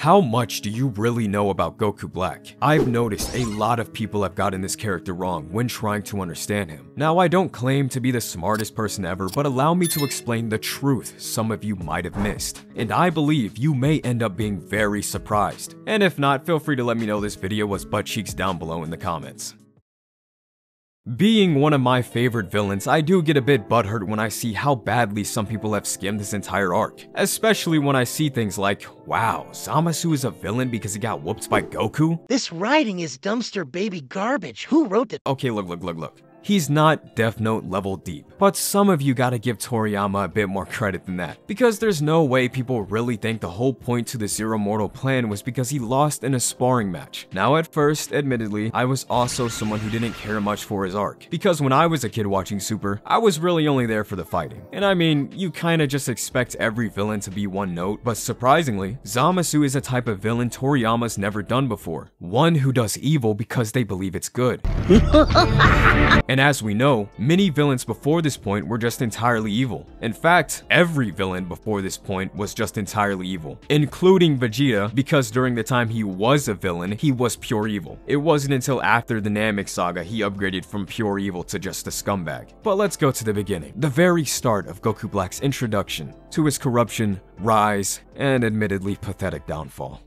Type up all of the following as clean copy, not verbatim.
How much do you really know about Goku Black? I've noticed a lot of people have gotten this character wrong when trying to understand him. Now, I don't claim to be the smartest person ever, but allow me to explain the truth some of you might have missed. And I believe you may end up being very surprised. And if not, feel free to let me know this video was butt cheeks down below in the comments. Being one of my favorite villains, I do get a bit butthurt when I see how badly some people have skimmed this entire arc. Especially when I see things like, wow, Zamasu is a villain because he got whooped by Goku? This writing is dumpster baby garbage. Who wrote it? Okay, look. He's not Death Note level deep, but some of you gotta give Toriyama a bit more credit than that, because there's no way people really think the whole point to the Zero Mortal plan was because he lost in a sparring match. Now at first, admittedly, I was also someone who didn't care much for his arc, because when I was a kid watching Super, I was really only there for the fighting. And I mean, you kinda just expect every villain to be one note, but surprisingly, Zamasu is a type of villain Toriyama's never done before. One who does evil because they believe it's good. And as we know, many villains before this point were just entirely evil. In fact, every villain before this point was just entirely evil, including Vegeta, because during the time he was a villain, he was pure evil. It wasn't until after the Namek saga he upgraded from pure evil to just a scumbag. But let's go to the beginning, the very start of Goku Black's introduction to his corruption, rise, and admittedly pathetic downfall.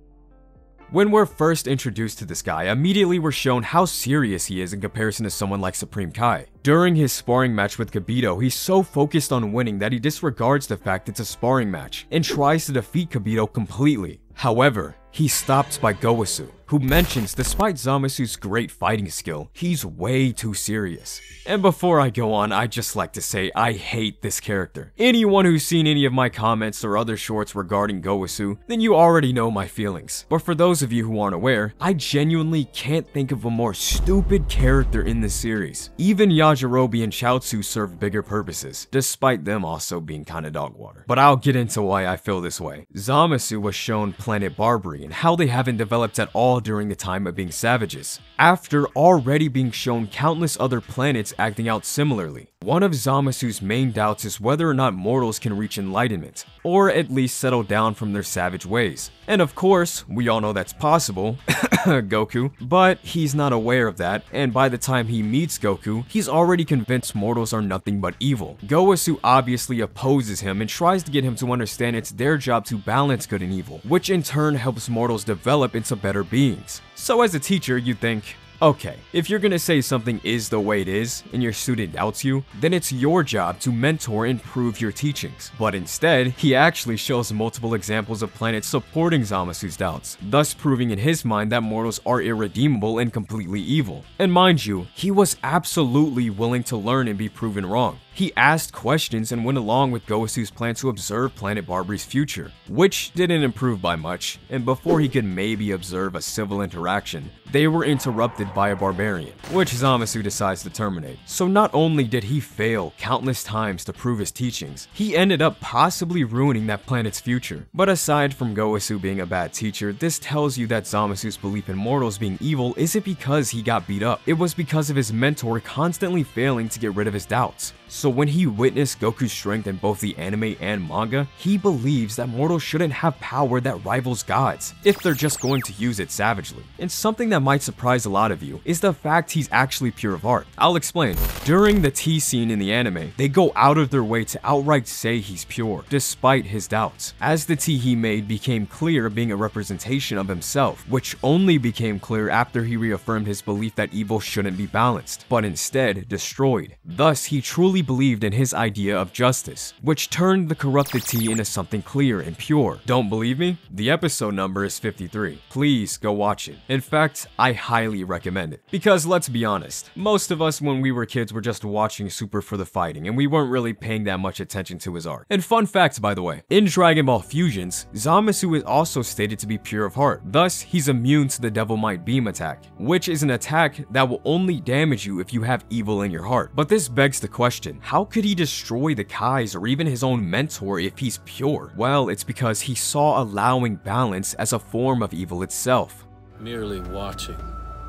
When we're first introduced to this guy, immediately we're shown how serious he is in comparison to someone like Supreme Kai. During his sparring match with Kibito, he's so focused on winning that he disregards the fact it's a sparring match and tries to defeat Kibito completely. However, he's stopped by Gowasu, who mentions despite Zamasu's great fighting skill, he's way too serious. And before I go on, I'd just like to say I hate this character. Anyone who's seen any of my comments or other shorts regarding Gowasu, then you already know my feelings. But for those of you who aren't aware, I genuinely can't think of a more stupid character in this series. Even Yajirobe and Chaozu serve bigger purposes, despite them also being kinda dog water. But I'll get into why I feel this way. Zamasu was shown planet Barbary and how they haven't developed at all during the time of being savages, after already being shown countless other planets acting out similarly. One of Zamasu's main doubts is whether or not mortals can reach enlightenment, or at least settle down from their savage ways. And of course, we all know that's possible, Goku, but he's not aware of that, and by the time he meets Goku, he's already convinced mortals are nothing but evil. Gowasu obviously opposes him and tries to get him to understand it's their job to balance good and evil, which in turn helps mortals develop into better beings. So as a teacher, you'd think, okay, if you're gonna say something is the way it is and your student doubts you, then it's your job to mentor and prove your teachings. But instead, he actually shows multiple examples of planets supporting Zamasu's doubts, thus proving in his mind that mortals are irredeemable and completely evil. And mind you, he was absolutely willing to learn and be proven wrong. He asked questions and went along with Gowasu's plan to observe Planet Barbary's future, which didn't improve by much, and before he could maybe observe a civil interaction, they were interrupted by a barbarian, which Zamasu decides to terminate. So not only did he fail countless times to prove his teachings, he ended up possibly ruining that planet's future. But aside from Gowasu being a bad teacher, this tells you that Zamasu's belief in mortals being evil isn't because he got beat up, it was because of his mentor constantly failing to get rid of his doubts. So when he witnessed Goku's strength in both the anime and manga, he believes that mortals shouldn't have power that rivals gods, if they're just going to use it savagely. And something that might surprise a lot of you is the fact he's actually pure of heart. I'll explain. During the tea scene in the anime, they go out of their way to outright say he's pure, despite his doubts, as the tea he made became clear being a representation of himself, which only became clear after he reaffirmed his belief that evil shouldn't be balanced, but instead destroyed. Thus, he truly believed in his idea of justice, which turned the corrupted tea into something clear and pure. Don't believe me? The episode number is 53. Please go watch it. In fact, I highly recommend it. Because let's be honest, most of us when we were kids were just watching Super for the fighting, and we weren't really paying that much attention to his arc. And fun fact, by the way, in Dragon Ball Fusions, Zamasu is also stated to be pure of heart. Thus, he's immune to the Devil Might Beam attack, which is an attack that will only damage you if you have evil in your heart. But this begs the question, how could he destroy the Kais or even his own mentor if he's pure? Well, it's because he saw allowing balance as a form of evil itself. Merely watching,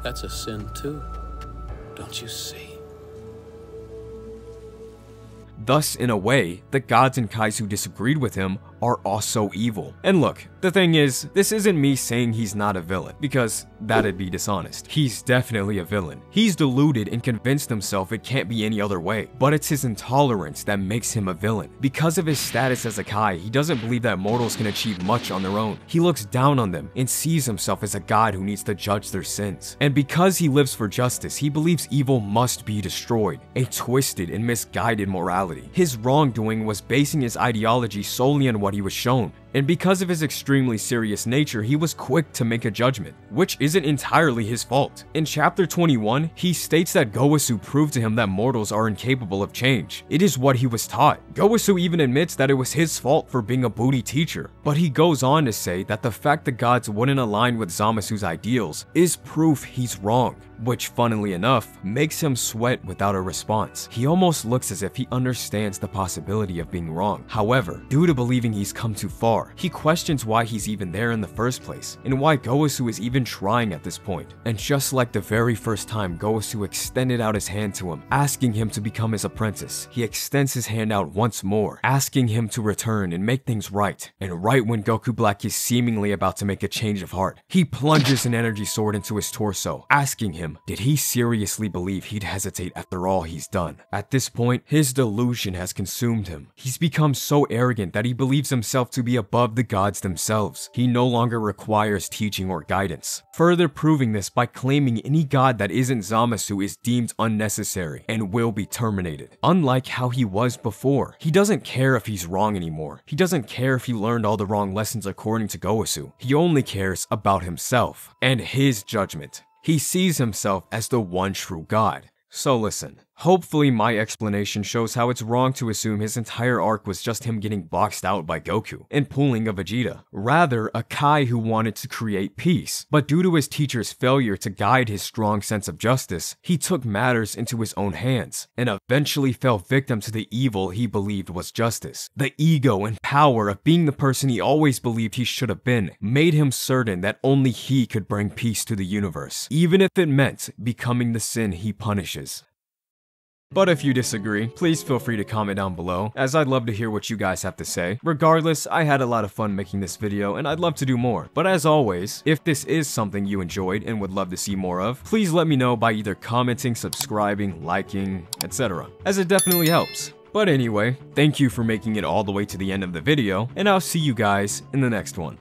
that's a sin too, don't you see? Thus, in a way, the gods and Kais who disagreed with him are also evil. And look, the thing is, this isn't me saying he's not a villain, because that'd be dishonest. He's definitely a villain. He's deluded and convinced himself it can't be any other way, but it's his intolerance that makes him a villain. Because of his status as a Kai, he doesn't believe that mortals can achieve much on their own. He looks down on them and sees himself as a god who needs to judge their sins. And because he lives for justice, he believes evil must be destroyed, a twisted and misguided morality. His wrongdoing was basing his ideology solely on what he was shown. And because of his extremely serious nature, he was quick to make a judgment, which isn't entirely his fault. In chapter 21, he states that Gowasu proved to him that mortals are incapable of change. It is what he was taught. Gowasu even admits that it was his fault for being a booty teacher, but he goes on to say that the fact the gods wouldn't align with Zamasu's ideals is proof he's wrong, which funnily enough, makes him sweat without a response. He almost looks as if he understands the possibility of being wrong. However, due to believing he's come too far, he questions why he's even there in the first place, and why Gowasu is even trying at this point. And just like the very first time Gowasu extended out his hand to him, asking him to become his apprentice, he extends his hand out once more, asking him to return and make things right. And right when Goku Black is seemingly about to make a change of heart, he plunges an energy sword into his torso, asking him, did he seriously believe he'd hesitate after all he's done? At this point, his delusion has consumed him. He's become so arrogant that he believes himself to be above the gods themselves. He no longer requires teaching or guidance, further proving this by claiming any god that isn't Zamasu is deemed unnecessary and will be terminated. Unlike how he was before, he doesn't care if he's wrong anymore. He doesn't care if he learned all the wrong lessons according to Gowasu. He only cares about himself and his judgment. He sees himself as the one true god. So listen, hopefully my explanation shows how it's wrong to assume his entire arc was just him getting boxed out by Goku and pulling a Vegeta. Rather, a Kai who wanted to create peace, but due to his teacher's failure to guide his strong sense of justice, he took matters into his own hands and eventually fell victim to the evil he believed was justice. The ego and power of being the person he always believed he should have been made him certain that only he could bring peace to the universe, even if it meant becoming the sin he punishes. But if you disagree, please feel free to comment down below, as I'd love to hear what you guys have to say. Regardless, I had a lot of fun making this video, and I'd love to do more. But as always, if this is something you enjoyed and would love to see more of, please let me know by either commenting, subscribing, liking, etc., as it definitely helps. But anyway, thank you for making it all the way to the end of the video, and I'll see you guys in the next one.